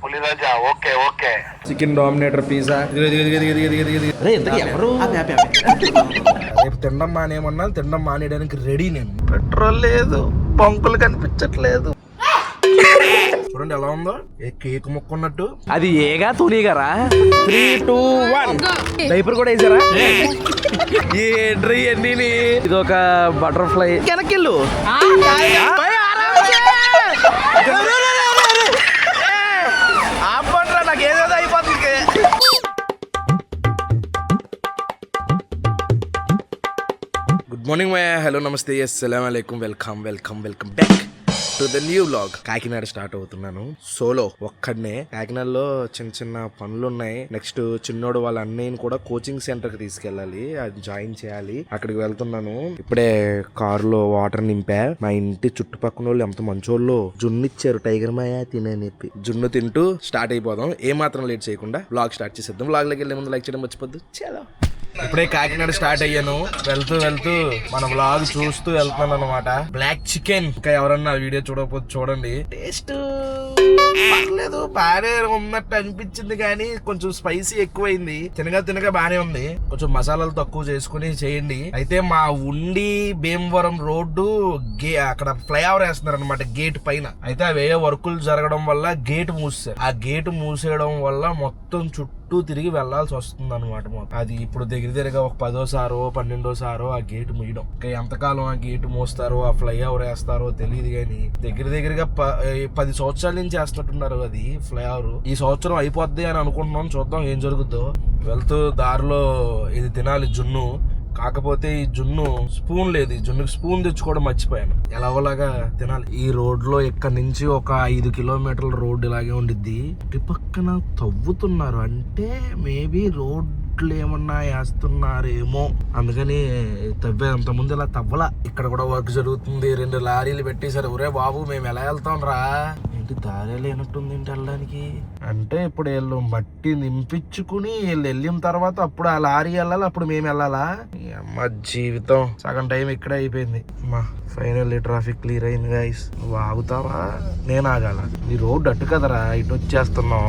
Puliraja okay okay. Chicken dominator pizza రేపు తినడం మానేమన్నా తినడం మానేయడానికి రెడీ నేను. పెట్రోల్ లేదు, బంకులు కనిపించట్లేదు. చూడండి ఎలా ఉందో, ఏ కేక్ ముక్క ఉన్నట్టు. అది ఏగా తునిగారా 3, 2, 1 డైపర్ కూడా వేసారా? ఏంట్రీ అన్ని. ఇది ఒక బటర్ఫ్లై. వెనకెళ్ళు. ఆపండ్రా, నాకు ఏదేదో అయిపోతుంది. గుడ్ మార్నింగ్ మై హలో నమస్తే అస్సలాం వాలేకుమ్. Welcome back to the new vlog. Kakinada start అవుతున్నాను సోలో ఒక్కడనే. కాకినాడలో చిన్న చిన్న పనులు ఉన్నాయి. నెక్స్ట్ చిన్నోడు వాళ్ళ అన్నయ్యని కూడా కోచింగ్ సెంటర్ కి తీసుకెళ్ళాలి, అది జాయిన్ చేయాలి. అక్కడికి వెళ్తున్నాను. ఇప్పుడే కారులో వాటర్ నింపా. మా ఇంటి చుట్టుపక్కల వాళ్ళు ఎంత మంచోళ్ళు జున్ను ఇచ్చారు, టైగర్ మాయా తినని చెప్పి. జున్ను తింటూ స్టార్ట్ అయిపోదాం. ఏ మాత్రం లేట్ చేయకుండా వ్లాగ్ స్టార్ట్ చేసేద్దాం. వ్లాగ్ లోకి వెళ్ళే ముందు లైక్ చేయడం మర్చిపోద్దు. చలో. ఇప్పుడే కాకినాడ స్టార్ట్ అయ్యాను. వెళ్తూ మన వ్లాగ్ చూస్తూ వెళ్తున్నాను అనమాట. బ్లాక్ చికెన్, ఇంకా ఎవరన్నా వీడియో చూడకపోతే చూడండి. టేస్ట్ పర్లేదు, బాగానే ఉన్నట్టు అనిపించింది, కానీ కొంచెం స్పైసీ ఎక్కువైంది. తినగా బానే ఉంది. కొంచెం మసాలాలు తక్కువ చేసుకుని చేయండి. అయితే మా ఉండి భీమవరం రోడ్డు అక్కడ ఫ్లైఓవర్ వేస్తున్నారు అనమాట గేట్ పైన. అయితే అవే వర్కులు జరగడం వల్ల గేట్ మూసారు. ఆ గేట్ మూసేయడం వల్ల మొత్తం చుట్టూ తిరిగి వెళ్లాల్సి వస్తుంది అనమాట. అది ఇప్పుడు దగ్గరగా ఒక 10వ 12వ ఆ గేట్ మూయడం. ఇంకా ఎంతకాలం ఆ గేట్ మూస్తారో, ఆ ఫ్లైఓవర్ వేస్తారో తెలియదు, కానీ దగ్గరగా 10 సంవత్సరాల నుంచి వేస్తున్నట్టున్నారు అది ఫ్లైఓవర్. ఈ సంవత్సరం అయిపోద్ది అని అనుకుంటున్నాం, చూద్దాం ఏం జరుగుద్దో. వెళ్తూ దారిలో ఇది తినాలి జున్ను. కాకపోతే ఈ జున్ను స్పూన్ లేదు. ఈ జున్నుకి స్పూన్ తెచ్చుకోవడం మర్చిపోయాను. ఎలాగోలాగా తినాలి. ఈ రోడ్ లో ఇక్కడ నుంచి ఒక 5 కిలోమీటర్ల రోడ్డు ఇలాగే ఉండిద్ది. ఇటు పక్కన తవ్వుతున్నారు, అంటే మేబీ రోడ్లు ఏమన్నా వేస్తున్నారేమో, అందుకని తవ్వే. అంత ముందు ఇలా తవ్వలా. ఇక్కడ కూడా వర్క్ జరుగుతుంది. 2 లారీలు పెట్టేశారు. ఒరే బాబు, మేము ఎలా వెళ్తాం రా? ఏంటి దారి లేనట్టుంది ఏంటి వెళ్ళడానికి? అంటే ఇప్పుడు వీళ్ళు మట్టి నింపించుకుని వీళ్ళు వెళ్ళిన తర్వాత అప్పుడు ఆ లారీ వెళ్ళాలి, అప్పుడు మేము వెళ్ళాలా? అమ్మ జీవితం, సగం టైం ఇక్కడే అయిపోయింది. అమ్మా ఫైనల్లీ ట్రాఫిక్ క్లియర్ అయింది గైస్. నువ్వు ఆగుతావా, నేను ఆగాల? ఈ రోడ్ అటు కదరా, ఇటు వచ్చేస్తున్నాం.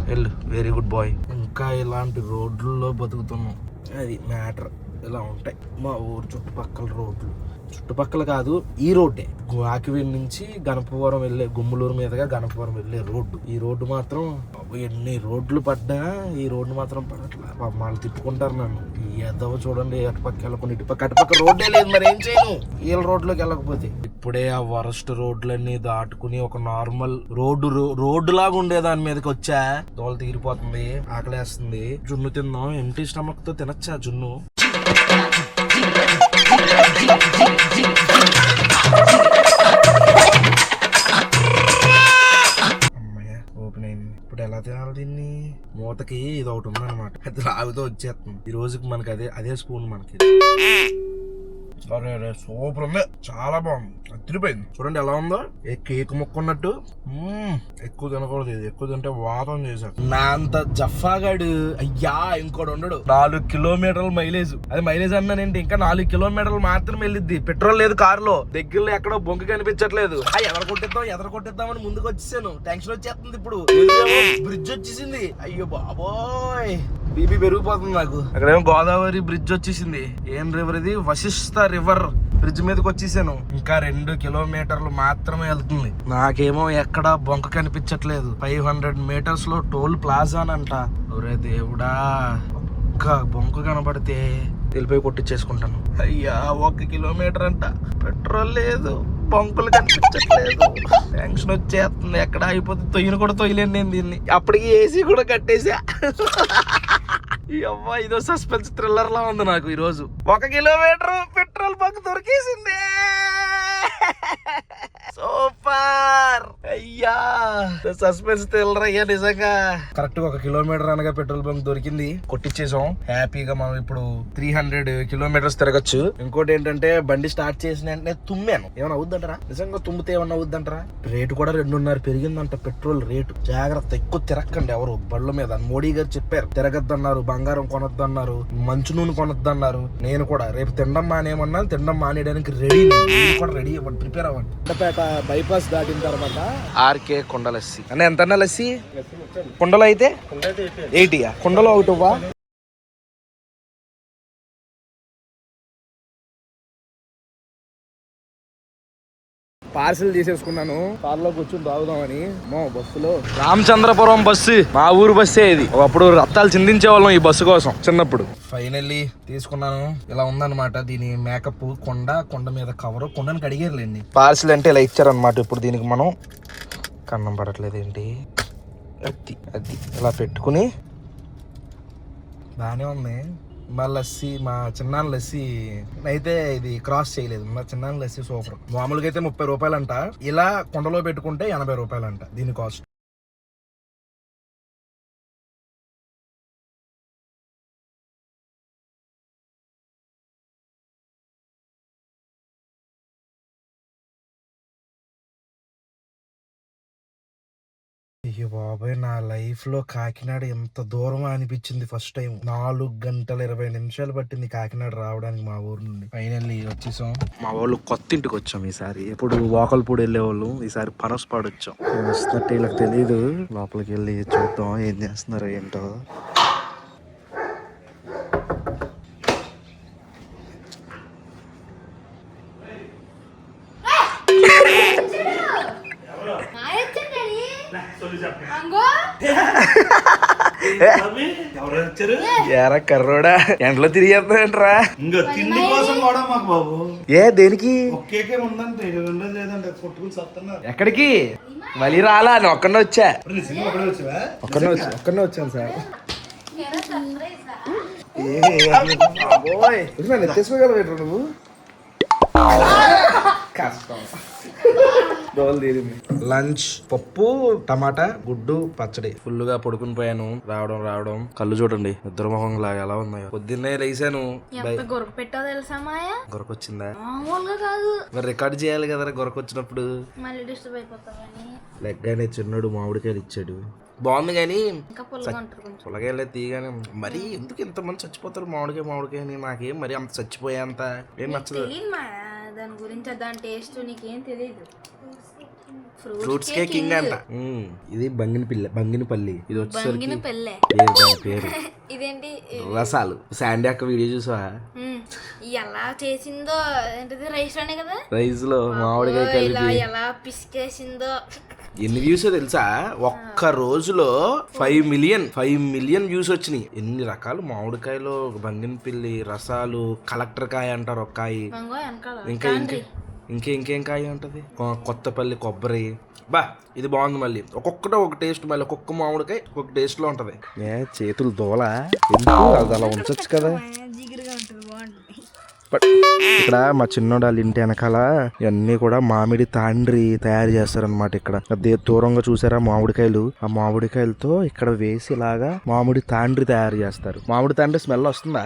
వెళ్ళు వెరీ గుడ్ బాయ్. ఇంకా ఇలాంటి రోడ్లలో బతుకుతున్నాం, అది మ్యాటర్. ఇలా ఉంటాయి మా ఊరు చుట్టుపక్కల రోడ్లు. చుట్టుపక్కల కాదు, ఈ రోడ్డే. ఆకివీడి నుంచి గణపవరం వెళ్ళే, గుమ్మలూరు మీదుగా గణపవరం వెళ్ళే రోడ్డు. ఈ రోడ్డు మాత్రం ఎన్ని రోడ్లు పడ్డా ఈ రోడ్డు మాత్రం పడట్లా. వాళ్ళు తిప్పుకుంటారు నన్ను. ఎదవ చూడండి, అటుపక్క వెళ్ళకుండా అటుపక్క రోడ్డే లేదు, మరి ఏం చేయను వీళ్ళ రోడ్లోకి వెళ్ళకపోతే. ఇప్పుడే ఆ వరస్ట్ రోడ్లన్నీ దాటుకుని ఒక నార్మల్ రోడ్డు లాగా ఉండే దాని మీదకి వచ్చా. దోల తీరిపోతుంది, ఆకలేస్తుంది. జున్ను తిందాం. ఎంటీ స్టమక్ తో తినచ్చా జున్ను? అమ్మయ్య, ఓపెన్ అయింది. ఇప్పుడు ఎలా తినాలి దీన్ని? మూతకి ఇది ఒకటి ఉందన్నమాట, అది లాగుతో వచ్చేస్తుంది. ఈ రోజుకి మనకి అదే స్పూన్ మనకి. సూపర్ ఉంది, చాలా బాగుంది, అదిరిపోయింది. చూడండి ఎలా ఉందో, ఏ కేక్ ముక్క ఉన్నట్టు. ఎక్కువ తినకూడదు, ఇది ఎక్కువ తింటే వాతం చేశారు. నా అంత జఫాగాడు అయ్యా ఇంకోటి ఉండడు. 4 కిలోమీటర్ల మైలేజ్. అది మైలేజ్ అన్నానంటే ఇంకా 4 కిలోమీటర్లు మాత్రమే వెళ్ళిద్ది. పెట్రోల్ లేదు కారులో. దగ్గరలో ఎక్కడో బొంక కనిపించట్లేదు. ఎదర కొట్టిద్దామని ముందుకు వచ్చేసాను. టెన్షన్ వచ్చేస్తుంది. ఇప్పుడు బ్రిడ్జ్ వచ్చేసింది. అయ్యో బాబోయ్, బీపీ పెరిగిపోతుంది నాకు. అక్కడేమో గోదావరి బ్రిడ్జ్ వచ్చేసింది. ఏం రివర్ ఇది? వశిష్ట రివర్ బ్రిడ్జ్ మీదకి వచ్చేసాను. ఇంకా 2 కిలోమీటర్లు మాత్రమే వెళ్తుంది. నాకేమో ఎక్కడ బొంక కనిపించట్లేదు. 500 మీటర్స్ లో టోల్ ప్లాజా అంట. ఒరే దేవుడా, ఒక్క బొంక కనబడితే వెళ్ళిపోయి కొట్టించేసుకుంటాను. అయ్యా 1 కిలోమీటర్ అంట, పెట్రోల్ లేదు, బొంకులు కనిపించట్లేదు. టెన్షన్ వచ్చేస్తుంది. ఎక్కడ అయిపోతుంది, తొయ్యను కూడా తొయ్యలేను నేను దీన్ని. అప్పటికి ఏసీ కూడా కట్టేసా. అవ్వ, ఇదో సస్పెన్స్ థ్రిల్లర్ లా ఉంది నాకు ఈ రోజు. 1 కిలోమీటర్ పెట్రోల్ బంక్ దొరికేసింది. సూపర్. అయ్యా సస్పెన్స్ థ్రిల్లర్ అయ్యా నిజంగా. కరెక్ట్ గా 1 కిలోమీటర్ అనగా పెట్రోల్ బంక్ దొరికింది, కొట్టించేసాం హ్యాపీగా. మనం ఇప్పుడు 300 కిలోమీటర్స్ తిరగచ్చు. ఇంకోటి ఏంటంటే, బండి స్టార్ట్ చేసిన వెంటనే తుమ్మాను. ఏమైనా అవుద్దంటారా? నిజంగా తుమ్మితే ఏమన్నా అవుద్దంటారా? రేటు కూడా 2.5 పెరిగిందంట పెట్రోల్ రేటు. జాగ్రత్త, ఎక్కువ తిరక్కండి ఎవరు బళ్ళ మీద. మోడీ గారు చెప్పారు తిరగద్దన్నారు, బంగారం కొనొద్దన్నారు, మంచు నూనె కొనొద్దన్నారు. నేను కూడా రేపు తినడం మానేమన్నా తినడం మానేయడానికి రెడీ. నేను కూడా రెడీ రెడీ అవ్వండి, ప్రిపేర్ అవ్వండి. కొండపేట బైపాస్ దాటిన తర్వాత ఆర్కే కుండ లస్సీ అన్న ఎంత అన్న లస్సీ? కుండలో అయితే 80. కుండలో ఒకటి ఇవ్వా? పార్సిల్ తీసేసుకున్నాను. కార్లో కూర్చొని తాగుదామని బస్సులో. రామచంద్రపురం బస్సు మా ఊరు బస్సే ఇది. ఒకప్పుడు రత్తాలు చిందించే వాళ్ళం ఈ బస్సు కోసం చిన్నప్పుడు. ఫైనల్లీ తీసుకున్నాను. ఇలా ఉందన్నమాట దీని మేకప్. కొండ మీద కవర్. కొండని కడిగేరులేండి. పార్సిల్ అంటే ఇలా ఇచ్చారనమాట. ఇప్పుడు దీనికి మనం కన్నం పడట్లేదు ఏంటి, అది ఇలా పెట్టుకుని బాగానే ఉంది. మా లస్సీ, మా చిన్నాన్న లస్సీ అయితే ఇది క్రాస్ చేయలేదు. మా చిన్నాన్న లస్సీ సూపర్. మామూలుగా అయితే 30 రూపాయలంట. ఇలా కొండలో పెట్టుకుంటే 80 రూపాయలంట దీని కాస్ట్. అయ్యో బాబాయ్, నా లైఫ్ లో కాకినాడ ఎంత దూరం అనిపించింది ఫస్ట్ టైం. 4 గంటల 20 నిమిషాలు పట్టింది కాకినాడ రావడానికి మా ఊరు నుండి. ఫైనల్లీ వచ్చేసాం. మా వాళ్ళు కొత్త ఇంటికి వచ్చాం ఈసారి. ఎప్పుడు వాకల్పూడి వెళ్ళేవాళ్ళు, ఈసారి పనసపాడు వచ్చాం. వస్తున్నట్టు వీళ్ళకి తెలీదు. లోపలికి వెళ్ళి చూద్దాం ఏం చేస్తున్నారు ఏంటో. ఎరా కర్రోడా, ఎండలో తిరిగేస్తాంట్రా. ఏ దేనికి? ఎక్కడికి? మళ్ళీ రాలా? నేను ఒక్కనే వచ్చా. ఒక్కనే వచ్చాను సార్. ఎత్తేసుకోగలవు నువ్వు? కష్టం. లంచ్ పప్పు, టమాటా, గుడ్డు, పచ్చడి. ఫుల్ గా పడుకుని పోయాను. రావడం కళ్ళు చూడండి నిద్ర మొహం లాగా ఎలా ఉన్నాయో. పొద్దున్నే లేసాను. గొరకొచ్చిందా? మరి రికార్డ్ చేయాలి కదరా గొరకొచ్చినప్పుడు. లెగ్గానే చిన్నడు మామిడికాయలు ఇచ్చాడు. బాగుంది కానీ పుల్లగాయలే తీయగానే. మరి ఎందుకు ఇంతమంది చచ్చిపోతారు మామిడికాయ అని. నాకేం మరి అంత చచ్చిపోయేంత ఏం నచ్చదు. దాని గురించి దాని టేస్ట్ నీకేం తెలియదు. ఫ్రూట్స్ కే కింగ్ అంట. ఇది బంగినపల్లి. ఇది వచ్చేసరికి పేరు ఇదేంటి రసాలు. శాండీ అక్క వీడియో చూసావా? ఎలా చేసిందో ఏంటిది, రైస్ లోనే కదా. రైస్ లో మామిడికాయ కలిపి ఎలా పిసికేసిందో. ఎన్ని వ్యూస్ తెలుసా? ఒక్క రోజులో 5 మిలియన్ వ్యూస్ వచ్చినాయి. ఎన్ని రకాలు మామిడికాయలు, బంగినపల్లి రసాలు, కలెక్టర్ కాయ అంటారు ఒక కాయ. ఇంకేం కాయ ఉంటది, కొత్తపల్లి కొబ్బరి. బా ఇది బాగుంది. మళ్ళీ ఒక్కొక్కటి ఒక టేస్ట్. మళ్ళీ ఒక్కొక్క మామిడికాయ ఒక్కొక్క టేస్ట్ లో ఉంటది. చేతులు దోల అది అలా ఉంచొచ్చు కదా. ఇక్కడ మా చిన్నోడు వాళ్ళ ఇంటి వెనకాల ఇవన్నీ కూడా మామిడి తాండ్రి తయారు చేస్తారనమాట. ఇక్కడ అదే దూరంగా చూసారా మామిడికాయలు? ఆ మామిడికాయలతో ఇక్కడ వేసి ఇలాగా మామిడి తాండ్రి తయారు చేస్తారు. మామిడి తాండ్రి స్మెల్ వస్తుందా?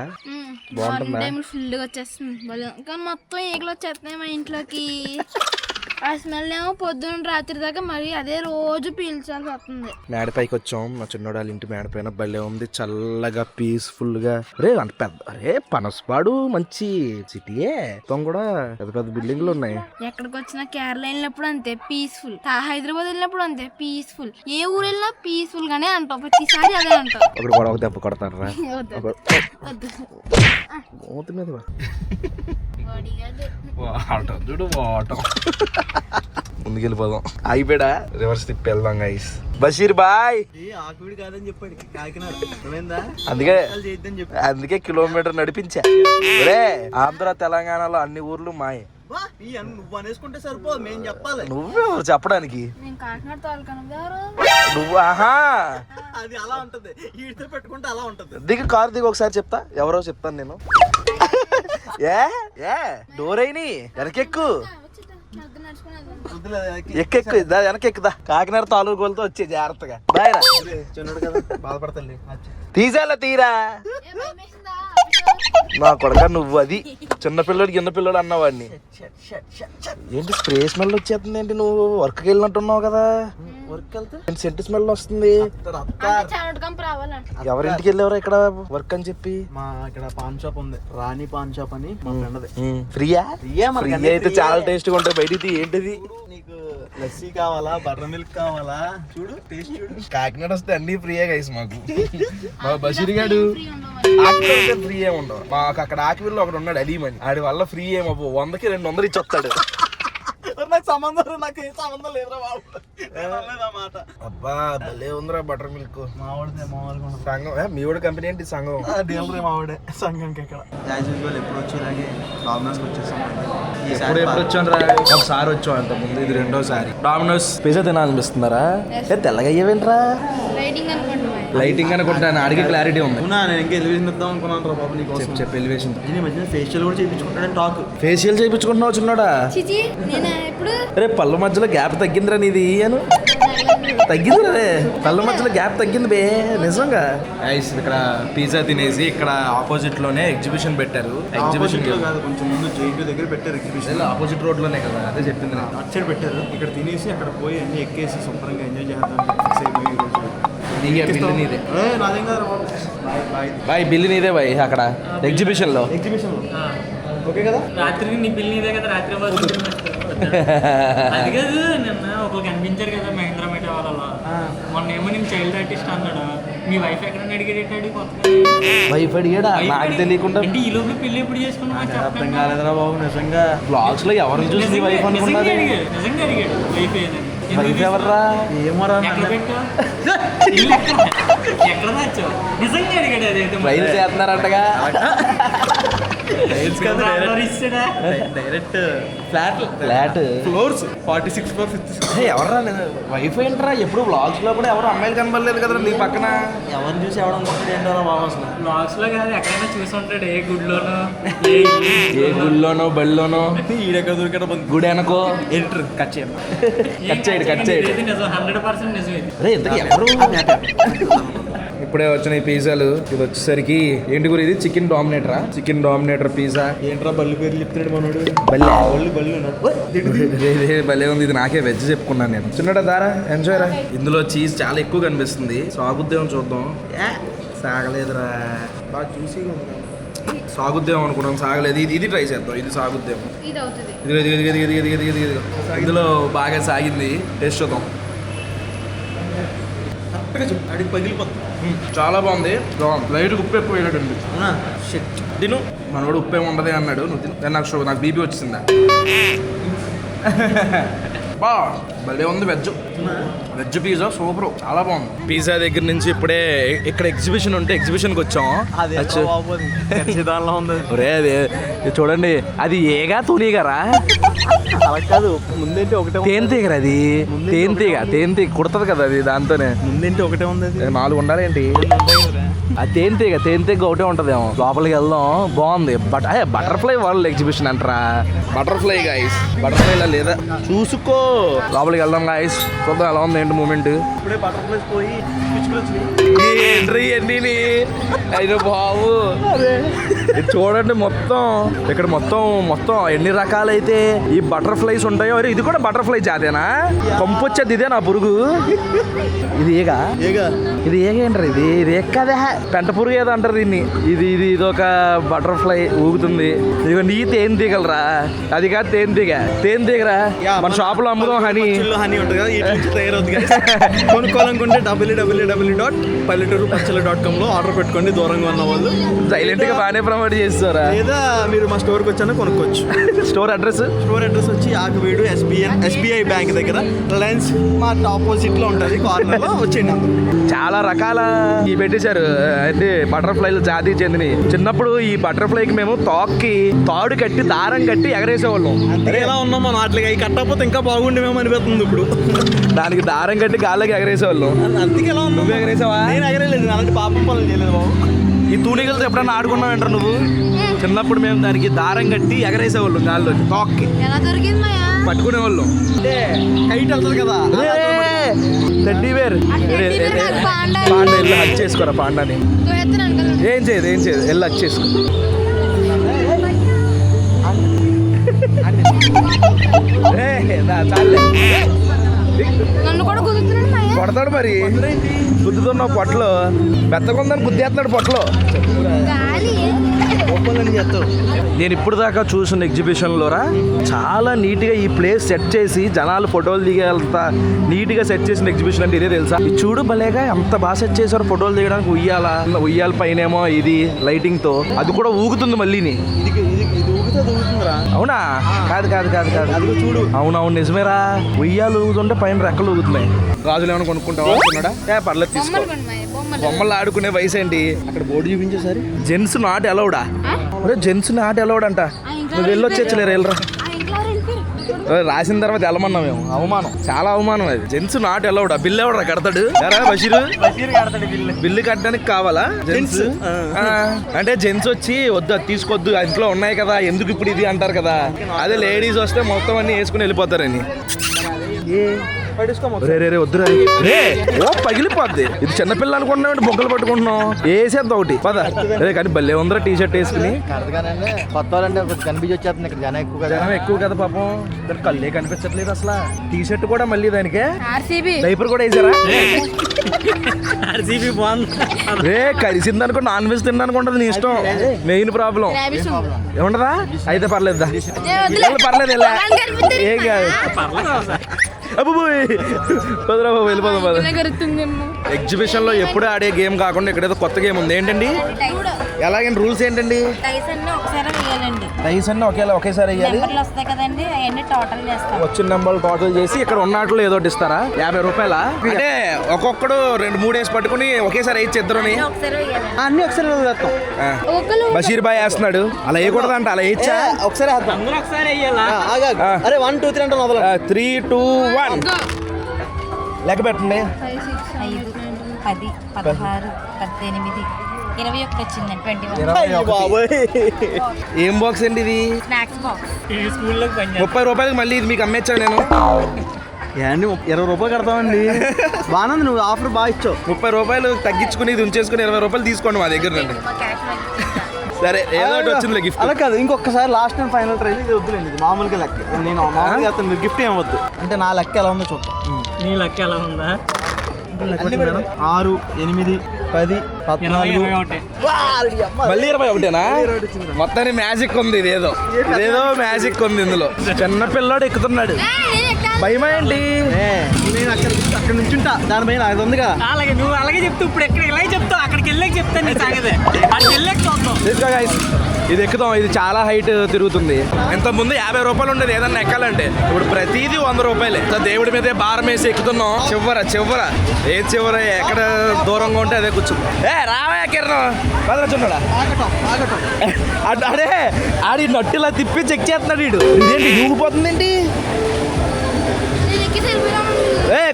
బాగుంటుందా? ఫుల్ గా వచ్చేస్తుంది కానీ మొత్తం ఈగలు వచ్చేస్తున్నాయి మా ఇంట్లోకి. ఆ స్మెల్ ఏమో పొద్దున్న రాత్రి దాకా మరి అదే రోజు పీల్చాల్సి వస్తుంది. మేడపైకి వచ్చాం. మా చిన్నోడు వాళ్ళ ఇంటి మేడపైన భలే ఉంది, చల్లగా పీస్ఫుల్ గా. అంత పెద్ద పనసపాడు మంచి సిటీయే. మొత్తం కూడా పెద్ద పెద్ద బిల్డింగ్లు ఉన్నాయి. ఎక్కడికి వచ్చినా కేరళ వెళ్ళినప్పుడు అంతే పీస్ఫుల్, హైదరాబాద్ వెళ్ళినప్పుడు అంతే పీస్ఫుల్, ఏ ఊరు వెళ్ళినా పీస్ఫుల్ గానే అంటాం. ప్రతిసారి అదే అంటాం. ఒకటి కూడా ఒక దెబ్బ కొడతారా? మూతి మీద చూడు వాటం. ముందుకెళ్ళిపోదాం. ఆగిపోయాడా? రివర్స్ తిప్పి వెళ్దాం గైస్. బషీర్ బాయ్ కాదని చెప్పాడు కాకినాడ. అందుకే కిలోమీటర్ నడిపించా. రే ఆంధ్ర తెలంగాణలో అన్ని ఊర్లు మాయే. నువ్వు అనేసుకుంటే సరిపోదు, మేము చెప్పాలి. నువ్వెవరు చెప్పడానికి? నువ్వు అది అలా ఉంటది, ఈడితో పెట్టుకుంటే అలా ఉంటది. దిగు, కారు దిగు ఒకసారి చెప్తా. ఎవరో చెప్తాను నేను. డోర్ అయిని వెనకెక్కు, ఎక్కెక్కు, వెనకెక్కుదా. కాకినాడ తాలూకోలతో వచ్చే జాగ్రత్తగా. బాయ్రా, చిన్నడు కదా బాధపడతాను. తీసేలా తీరా నా కొడక. నువ్వు అది చిన్న పిల్లడు అన్నవాడిని ఏంటి? స్ప్రే స్మెల్ వచ్చేస్తుంది ఏంటి? నువ్వు వర్క్కి వెళ్ళినట్టున్నావు కదా. వర్క్ వెళ్తే సెంట్ స్మెల్ వస్తుంది. చావట్ కంపు రావాలంట. ఎవరింటికి వెళ్ళేవారు ఇక్కడ వర్క్ అని చెప్పి? మా ఇక్కడ పాన్ షాప్ ఉంది, రాణి పాన్ షాప్ అని మా ఫ్రెండ్. ఫ్రీయా? ఫ్రీయే ఫ్రీ అయితే చాలా టేస్ట్ గా ఉంటాయి. బయటికి ఏంటిది? నీకు లస్సీ కావాలా, బటర్ మిల్క్ కావాలా? చూడు టేస్ట్ చూడు. కాకినాడ వస్తే అన్ని ఫ్రీయే గైస్ మాకు. మా బషీర్ గాడు ఫ్రీ ఏ ఉండవు మాకు. అక్కడ ఆకివీల్లో ఒకడు ఉన్నాడు అలీమని, ఆడి వల్ల ఫ్రీ ఏమో 100కి 200 ఇచ్చి వస్తాడు. నాకు సంబంధం, నాకు ఏ సంబంధం లేదురా బాబు. మాట అబ్బా భలే ఉందిరా బటర్ మిల్క్. మావాడిదే, మావాడికి సంఘం మీ వాడి కంపెనీ ఏంటి సంఘం? డీలర్ మావాడే సంఘంకి. ఇక్కడ యాజ్ యూజువల్ ఎప్పుడు వచ్చేలాగే డామినోస్కి వచ్చేసాం. ఎప్పుడు వచ్చాను రా? ఒకసారి వచ్చాం అంత ముందు, ఇది రెండోసారి. డామినోస్ పిజ్జా తినాలనిపిస్తున్నారా? తెల్లగా అయ్యేవేంట్రా? లైటింగ్ అనుకుంటున్నా. లైటింగ్ అనుకుంటాను, అడిగే క్లారిటీ ఉంది. అవునా, నేను ఇంకా ఎలివేషన్ ఇద్దాం అనుకున్నాను రా బాబు నీకోసం. చెప్పు ఎలివేషన్. ఈ మధ్యన ఫేషియల్ కూడా చేయించుకుంటాడని టాక్. ఫేషియల్ చేయించుకుంటున్నావు చిన్నోడా? చిచి నేను ఎప్పుడు రే పళ్ళ మధ్యలో గ్యాప్ తగ్గిందిరా నీది అను. తగ్గిందిరా రే, పళ్ళ మధ్యలో గ్యాప్ తగ్గింది బే నిజంగా. ఇక్కడ పిజ్జా తినేసి ఇక్కడ ఆపోజిట్ లోనే ఎగ్జిబిషన్ పెట్టారు. ఎగ్జిబిషన్ కాదు, కొంచెం ముందు జైంట్ దగ్గర పెట్టారు ఎగ్జిబిషన్. ఆపోజిట్ రోడ్ లోనే కదా, అదే చెప్పింది. అటు సైడ్ పెట్టారు. ఇక్కడ తినేసి అక్కడ పోయి అన్ని ఎక్కేసి శుభ్రంగా ఎంజాయ్ చేద్దాం. ఫిక్స్ అయిపోయి ఈ రోజు. బిల్లు నీదే నాదేం కాదు బాబు. Bye bye. బిల్లు నీదే బాయ్. అక్కడ ఎగ్జిబిషన్ లో ఓకే కదా. రాత్రి నీ బిల్ నీదే కదా, రాత్రి అది కాదు. నిన్న ఒకరికి అనిపించారు కదా మహేంద్ర మేట వాళ్ళలో. మొన్న ఏమో నేను చైల్డ్ ఆర్టిస్ట్ అన్నాడు. మీ వైఫ్ ఎక్కడ అడిగేటాడు కొత్తగా? వైఫ్ అడిగాడా? నాకు తెలియకుండా. అంటే ఈ లోపల పెళ్లి ఎప్పుడు చేసుకున్నావు అర్థం కాలేదురా బాబు నిజంగా. బ్లాగ్స్ లో ఎవరిని చూసి వైఫ్ అనుకున్నది? నిజంగా అడిగాడు వైఫ్ ఏదని. వైఫ్ ఎవర్రా? ఏమోరా ఎక్కడ పెట్టావు? ఎక్కడ దాచావు? నిజంగా అడిగాడు. అదైతే ట్రైల్ చేస్తున్నారంటగా. ఇస్తాడా? Direct flat floors 46 floor 56. ఎవర్రా? వైఫ్ ఏంట్రా? ఎప్పుడు వ్లాగ్స్ లో కూడా ఎవరు అమ్మాయిలు కనబడలేదు కదా నీ పక్కన. ఎవరిని చూసి ఎవడం అనుకుంటాడు ఏంటారా బాబు అసలు. బ్లాగ్స్ లో కాదు, ఎక్కడైనా చూసి ఉంటాడు. ఏ గుడిలోనో ఏ గుళ్ళోనో బళ్ళోనో ఈడెక్కడ దొరికడం గుడి అనుకో. ఎడిటర్ కట్ చేయండి. కట్ చేయడు. ఇది నిజం, 100% నిజం ఇది. అరే ఇంతకీ ఎవరు? ఇప్పుడే వచ్చిన ఈ పిజ్జాలు. ఇది వచ్చేసరికి ఏంటి గురి? ఇది చికెన్ డామినేటరా? Chicken dominator pizza. ఏంట్రా బల్లి పేర్లు చెప్తున్నాడు మనోడు. బల్లి బల్లి భలే ఉంది. ఇది నాకే వెజ్ చెప్పుకున్నాను నేను. చిన్నడా దారా ఎంజాయ్ రా. ఇందులో చీజ్ చాలా ఎక్కువ కనిపిస్తుంది. సాగుద్దేమో చూద్దాం. సాగలేదురా. బాగా జ్యూసీగా ఉంది. సాగుద్దేమో అనుకున్నాం, సాగలేదు. ఇది ట్రై చేద్దాం. ఇది సాగుద్దేమో. ఇది అవుతుంది. ఇది ఇందులో బాగా సాగింది. టేస్ట్ చూద్దాం. అడిగి పగిలిపోతుంది. చాలా బాగుంది. లైట్ ఉప్పు ఎక్కువ వేయడండి. అవునా? షిట్. తిను. మనోడు ఉప్పు ఏమి ఉండదు అన్నాడు. నువ్వు తిను. నాకు బీపీ వచ్చిందా? బా భలే ఉంది. వెజ్ పిజ్జా సూపర్, చాలా బాగుంది. పిజ్జా దగ్గర నుంచి ఇప్పుడే ఇక్కడ ఎగ్జిబిషన్ ఉంటే ఎగ్జిబిషన్కి వచ్చాం. దానిలో ఉంది. అదే చూడండి, అది ఏగా తునిగారా? అలా కాదు, ముందేంటి ఒకటే తేనెతీగరా? అది తేనెతీగ కుడుతుంది కదా అది. దాంతోనే ముందేంటి ఒకటే ఉంది. 4 ఉండాలి ఏంటి? ఆ తేనెతీగ ఒకటే ఉంటదేమో. లోపలికి వెళ్దాం. బాగుంది. బటర్ఫ్లై వరల్డ్ ఎగ్జిబిషన్ అంటారా? Butterfly guys. బటర్ఫ్లై లేదా చూసుకో. లోపలికి వెళ్దాం గాయస్, చూద్దాం ఎలా ఉంది ఏంటి మూమెంట్. ఇప్పుడే బటర్ఫ్లైస్ పోయి ఏంటి అయినా బాబు. ఇది చూడండి మొత్తం. ఇక్కడ మొత్తం ఎన్ని రకాలైతే ఈ బటర్ఫ్లైస్ ఉంటాయో. ఇది కూడా బటర్ఫ్లై జాతేనా? కంపొచ్చేది ఇదే నా పురుగు. ఇది ఏగా ఏంటారు? ఇది ఎక్కదా పెంట పురుగు ఏదో అంటారు దీన్ని. ఇది ఒక బటర్ఫ్లై ఊగుతుంది. ఇదిగో నీ తేనెతీగలరా? అది కాదు తేనెతీగరా. మన షాప్ లో అమ్ముదాం. హనీ ఉంటుంది కదా, తయారవుతుంది. కొనుక్కోవాలనుకుంటే www.palleturu.com లో ఆర్డర్ పెట్టుకోండి. దూరంగా ఉన్న వాళ్ళు సైలెంట్ గా బాగానే ప్రమోట్ చేస్తారా? లేదా మీరు మా స్టోర్కి వచ్చానో కొనుక్కోవచ్చు. స్టోర్ అడ్రస్ వచ్చి ఆకువీడు SBI బ్యాంక్ దగ్గర రిలయన్స్ మార్ట్ ఆపోజిట్ లో ఉంటుంది. కార్నర్ లో వచ్చేయండి. చాలా రకాల ఇవి పెట్టేశారు. అయితే బటర్ఫ్లైలు జాతికి చెందినవి. చిన్నప్పుడు ఈ బటర్ఫ్లైకి మేము తాడు కట్టి దారం కట్టి ఎగరేసేవాళ్ళం. అంటే ఎలా ఉన్నాం మనం అట్లా కట్టకపోతే ఇంకా బాగుండేమేమో అనిపిస్తుంది ఇప్పుడు. దానికి దారం కట్టి గాల్లోకి ఎగరేసేవాళ్ళం. అందుకే ఎలా ఉన్నావు? ఎగరేసావా? నేను ఎగరేలేదు. అలాంటి పాపం పనులు చేయలేదు బాబు. ఈ తూనిగలతో ఎప్పుడన్నా ఆడుకున్నావు ఏంటారు నువ్వు? చిన్నప్పుడు మేము దానికి దారం కట్టి ఎగరేసేవాళ్ళం. గాల్లోకి తాక్కి ఎలా దొరికింది మాయా? పట్టుకునేవాళ్ళం. అంటే కైట్ వెళ్తుంది కదా. Teddy bear. పాండా వెళ్ళి హక్ చేసుకోరా పాండాని. ఏం చేయదు వెళ్ళి హక్ చేసుకో. చాలే నన్ను కూడా కుదురుతున్నాడు మా అయ్య. కొడతాడు మరి గుద్దుతున్నావు పొట్టలో బెత్తకుందని గుద్దేస్తున్నాడు పొట్టలో. గాలి నేను ఇప్పుడు దాకా చూసిన ఎగ్జిబిషన్లోరా చాలా నీట్గా ఈ ప్లేస్ సెట్ చేసి జనాలు ఫోటోలు దిగేంత నీట్గా సెట్ చేసిన ఎగ్జిబిషన్ అంటే ఇదే తెలుసా. ఇది చూడు భలేగా ఎంత బాగా సెట్ చేశారు ఫోటోలు దిగడానికి. ఉయ్యాల పైనేమో ఇది లైటింగ్ తో అది కూడా ఊగుతుంది మళ్ళీని. అవునా? కాదు కాదు కాదు కాదు అది చూడు. అవునవును నిజమేరా, ఉయ్యాలు ఊగుతుంటే పైన రెక్కలు ఊగుతున్నాయి. గాజులు ఏమైనా కొనుక్కుంటావా అనుకున్నాడా? పర్లేదు తీసుకో. బొమ్మలు కొను మా అయ్య, బొమ్మలు. బొమ్మలు ఆడుకునే వయసు ఏంటి? అక్కడ బోర్డు చూపించేసారి జెంట్స్ నాట్ అలౌడా. జెంట్స్ నాట్ అలౌడ్ అంట. నువ్వు వెళ్ళొచ్చేచ్చలేరు వెళ్ళరా. ఆ ఇంట్లో వెళ్ళిపోయారు. రాసిన తర్వాత వెళ్ళమన్నాం మేము. అవమానం, చాలా అవమానం అది. Gents not అలౌడా. బిల్లు ఎవడరా కడతాడు? బషీరు బిల్లు కట్టడానికి కావాలా జెంట్స్? అంటే జెంట్స్ వచ్చి వద్దు అది తీసుకోవద్దు ఇంట్లో ఉన్నాయి కదా ఎందుకు ఇప్పుడు ఇది అంటారు కదా. అదే లేడీస్ వస్తే మొత్తం అన్ని వేసుకుని వెళ్ళిపోతారని. రే వద్దురా రే, ఓ పగిలిపోద్ది. ఇది చిన్నపిల్ల అనుకుంటున్నావు, బొక్కలు పట్టుకుంటున్నావు. వేసేద్దాం ఒకటి పద. రే కానీ భలే ఉందరా టీ షర్ట్ వేసుకుని. కొత్త వాళ్ళంటే కనిపించి వచ్చేస్తుంది ఇక్కడ జనం ఎక్కువ కదా. జనం ఎక్కువ కదా పాపం. దాని కళ్ళే కనిపించట్లేదు అసలు. టీ షర్ట్ కూడా మళ్ళీ దానికే ఆర్సీబీ డైపర్ కూడా వేసారా? ఆర్సీబీ బాగుంది. రే కలిసింది అనుకో నాన్ వెజ్ తినడానికి నీ ఇష్టం. మెయిన్ ప్రాబ్లం రాబిస్ ఉంది. ఏముండదా? అయితే పర్లేదుదా, వదిలే. పర్లేదు వెళ్ళా. కనిపిస్తుంది. ఏం కాదు. అబ్బోయ్ పదరా బాబు వెళ్ళిపోదాం పద. జరుగుతుందేమో. ఎగ్జిబిషన్ లో ఎప్పుడు ఆడే గేమ్ కాకుండా ఇక్కడ ఏదో కొత్త గేమ్ ఉంది. ఏంటండి? ఎలాగండి రూల్స్ ఏంటండి? టైస్ అన్ని ఒకసారి వేయాలండి. డైస్ అన్ని ఒకేసారి వేయాలి. నెంబర్లు వస్తాయి కదండి అవన్నీ టోటల్ చేస్తాం. వచ్చిన నెంబర్ టోటల్ చేసి ఇక్కడ ఉన్నట్లు ఏదో ఒకటి ఇస్తారా? 50 రూపాయల అంటే ఒక్కొక్కడు 2-3 వేసి పట్టుకుని ఒకేసారి వేయచ్చు ఇద్దరుని. ఒకసారి వేయాలండి. అన్ని ఒకసారి వేస్తాం. ఒకరు బషీర్ బాయ్ వేస్తున్నాడు. అలా వేయకూడదంట. అలా వేయచ్చా? ఒకసారి వేద్దాం. అందరూ ఒకసారి వేయాలా? అరే 1 2 3 అంటే మొదలు. 3 2 1 లెక్క పెట్టండి. 5 10 16 18 21 వచ్చిందండి. 21 బాబోయ్ ఏం బాక్స్ అండి ఇది? Snacks box. ఈ స్కూల్లోకి పని 30 రూపాయలకి మళ్ళీ ఇది మీకు అమ్మేచ్చాను నేను. ఏండి 20 రూపాయలు కడతామండి. బాగుంది, నువ్వు ఆఫర్ బాగా ఇచ్చావు. 30 రూపాయలు తగ్గించుకుని ఇది ఉంచేసుకుని 20 రూపాయలు తీసుకోండి మా దగ్గర నుండి. మా క్యాష్ సరే ఏదో ఒకటి వచ్చిందిలే గిఫ్ట్. అలా కాదు, ఇంకొకసారి లాస్ట్ టైం ఫైనల్ ట్రై ఇది వద్దులేండి. ఇది మామూలుగా లెక్క. నేను మామూలుగా చేస్తాను, మీరు గిఫ్ట్ ఏం వద్దు. అంటే నా లెక్క ఎలా ఉందో చూద్దాం. నీ లెక్క ఎలా ఉందా? 6 8 10 14 21. మళ్ళీ 21 మొత్తాన్ని మ్యాజిక్ ఉంది. ఇదేదో మ్యాజిక్ ఉంది ఇందులో. చిన్న పిల్లోడు ఎక్కుతున్నాడు. భయమా ఏంటి? నేను అక్కడ నుంచి ఉంటా దానిపైన అది ఉందిగా. అలాగే నువ్వు అలాగే చెప్తూ ఇప్పుడు ఎక్కడ ఇలా చెప్తావు అక్కడికి వెళ్ళాక చెప్తాను నీ సంగతి. అక్కడికి వెళ్ళాక చూద్దాం. తీసుకో guys. ఇది ఎక్కుదాం. ఇది చాలా హైట్ తిరుగుతుంది. ఇంత ముందు 50 రూపాయలు ఉండేది ఏదన్నా ఎక్కాలంటే. ఇప్పుడు ప్రతిదీ 100 రూపాయలే. దేవుడి మీదే భారం వేసి ఎక్కుతున్నాం. చివర ఏది చివర ఎక్కడ దూరంగా ఉంటే అదే కూర్చుంది. రావా కిరణం బదలచున్నాడా? అడే ఆడి నట్టిలా తిప్పి చెక్ చేస్తున్నాడు వీడు. ఇదేంటి ఊగిపోతుంది ఏంటి?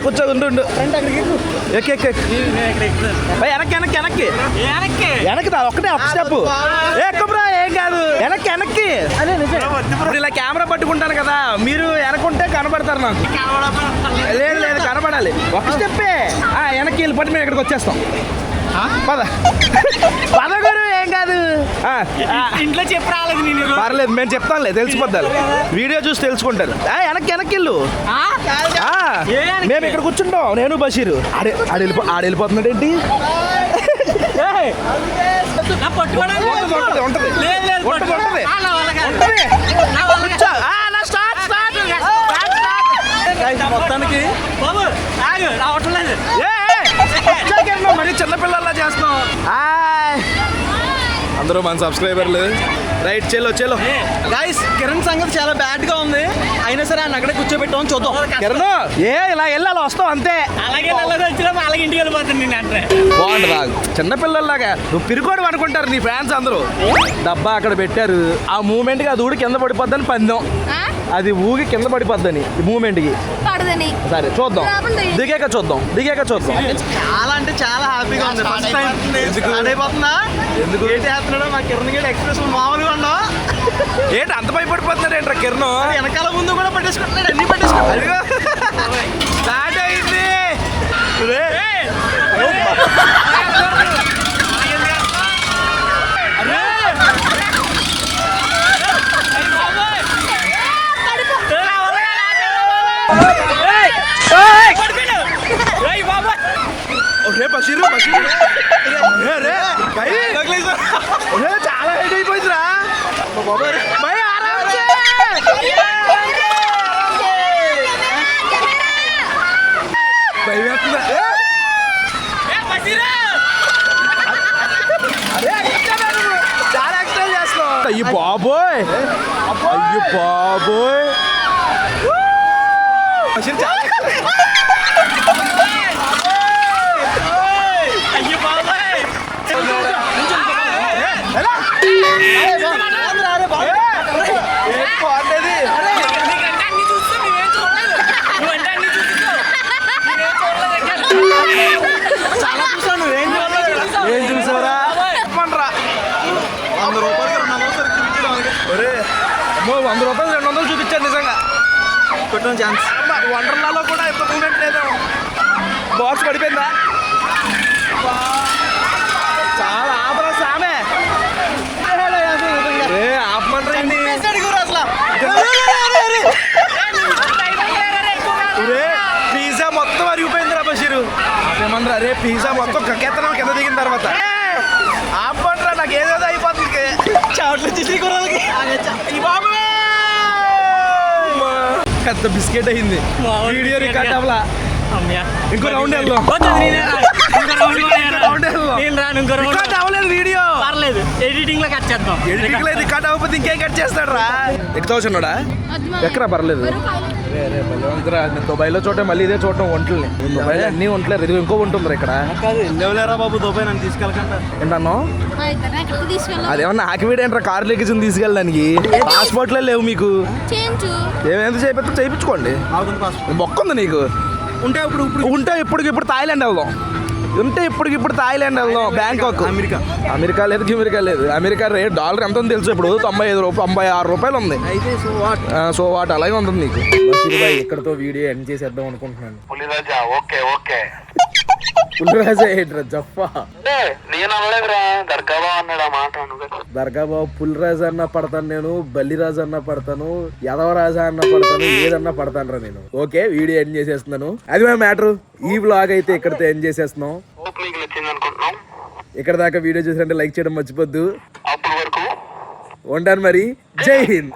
కూర్చో ఉండు. వెనక్కి ఒక్కటే ఒక స్టెప్ ఎక్కుబ్రా. ఏం కాదు వెనక్కి. ఇలా కెమెరా పట్టుకుంటాను కదా, మీరు వెనకుంటే కనబడతారు నాకు. లేదు కనబడాలి. ఒక స్టెప్పే వెనక్కి వెళ్ళి పట్టి మేము ఇక్కడికి వచ్చేస్తాం. పద గురు ఏం కాదు. ఇంట్లో చెప్పి రాలేదు నేను. పర్లేదు మేము చెప్తానులే, తెలిసిపోద్దాలు. వీడియో చూసి తెలుసుకుంటారు. వెనక్కి వెళ్ళు. మేము ఇక్కడ కూర్చుంటాం నేను బషీరు. ఆడెళ్ళిపోతున్నాడు ఏంటి? మొత్తానికి రావట్లేదు. మరి చిన్నపిల్లల్లా చేస్తాం. అందరూ మన సబ్స్క్రైబర్లు. రైట్ చెల్లో గైస్, కిరణ్ సంగతి చాలా బ్యాడ్ గా ఉంది. అయినా సరే ఆయన అక్కడే కూర్చోబెట్టామని చూద్దాం. కిరణ్ ఇలా వెళ్ళాలి వస్తాం అంతే. అలాగే వచ్చినా అలాగే ఇంటికి వెళ్ళిపోతాను నేను అంటే. బాగుంటుందా? చిన్నపిల్లల్లాగా నువ్వు పిరుకోడు అనుకుంటారు నీ ఫ్యాన్స్ అందరూ. డబ్బా అక్కడ పెట్టారు. ఆ మూమెంట్ కి అది ఊడి కింద పడిపోద్దని పందెం. అది ఊగి కింద పడిపోద్దని మూమెంట్ కి. సరే చూద్దాం, దిగాక చూద్దాం. చాలా అంటే చాలా హ్యాపీగా ఉంది. ఫస్ట్ టైం అయిపోతుందా? ఎందుకు ఏంటి చేస్తున్నాడో మా కిరణ్ గడి ఎక్స్ప్రెషన్ మామూలుగా ఉండవు. ఏంటి అంత భయపడిపోతున్నాడు ఏంట్రా కిరణ్? వెనకాల ముందు కూడా పట్టేసుకుంటున్నాడు, అన్ని పట్టేసుకుంటాడు. స్టార్ట్ అయింది. రే బషీరు చాలా హైట్ అయిపోయిందిరా భయ ఆరామ్సే చాలా ఎక్స్ట్రైల్ చేస్తున్నావు. అయ్యో బాబోయ్ ఏం చూసావరా 100 రూపాయలకి 100 రూపాయలు 200 చూపించాను నిజంగా. కొట్టడం ఛాన్స్. వండర్లాలో కూడా ఎంత మూమెంట్ లేదు. బాక్స్ పడిపోయిందా? చాలా ఆపరా సామే. ఆపమంటారండి పిజ్జా మొత్తం అరిగిపోయిందిరా బషీరు. ఆపేమంటారా? రే పిజ్జా మొత్తం కక్కెత్తనం కింద దిగిన తర్వాత ఆపమంటారా? నాకు ఏదేదో అయిపోతుంది. చాట్లు చిట్టి కూరలకి పెద్ద బిస్కెట్ అయింది. వీడియో రికార్డ్ అవ్వలా. ఇంకో రౌండ్ వెళ్దాం. రికార్డ్ అవ్వలేదు వీడియో. పర్లేదు ఎడిటింగ్ లో కట్ చేద్దాం. ఎడిటింగ్ లో రికార్డ్ అవ్వకపోతే ఇంకేం కట్ చేస్తాడు రా. ఎక్కుతావుచున్నాడా? ఎక్కరా పర్లేదు. నేను దుబాయ్లో చూడటం మళ్ళీ ఇదే చూడటం వంటల్ని. దుబాయ్లో అన్ని వంటలేరు. ఇది ఇంకో వంట ఉంది ఇక్కడ. లేవులేరా బాబు దుబాయ్ నన్ను తీసుకెళ్ళకంట. ఏంటన్నా అదేమన్నా ఆకివీడు ఏంట్రా కారు ఎక్కించి తీసుకెళ్ళడానికి? పాస్పోర్ట్లే లేవు మీకు. ఏమేంత చేయించుకోండి. మొక్క ఉంది నీకు. ఉంటే ఇప్పటికిప్పుడు థాయిలాండ్ వెళ్దాం. ఇప్పటికిప్పుడు థాయిలాండ్ వెళ్దాం. బ్యాంకాక్. అమెరికా లేదు. అమెరికా రేట్ డాలర్ ఎంత ఉంది తెలుసు? ఇప్పుడు 96 రూపాయలు ఉంది. సో వాట్ అలాగే ఉంటుంది నీకు. ఇక్కడతో వీడియో ఎండ్ చేసేద్దాం అనుకుంటున్నాను. పులిరాజా ఏంట్రా జఫా? దర్గాబాబు పులిరాజు అన్నా పడతాను నేను, బల్లిరాజు అన్నా పడతాను, యదవరాజా అన్నా పడతాను, ఏదన్నా పడతాను రా నేను. ఓకే వీడియో ఎండ్ చేసేస్తున్నాను. అది మా మ్యాటర్. ఈ వ్లాగ్ అయితే ఇక్కడతో ఎండ్ చేసేస్తున్నాం. ఇక్కడ దాకా వీడియో చూసారంటే లైక్ చేయడం మర్చిపోద్దు. ఉంటాను మరి. జై హింద్.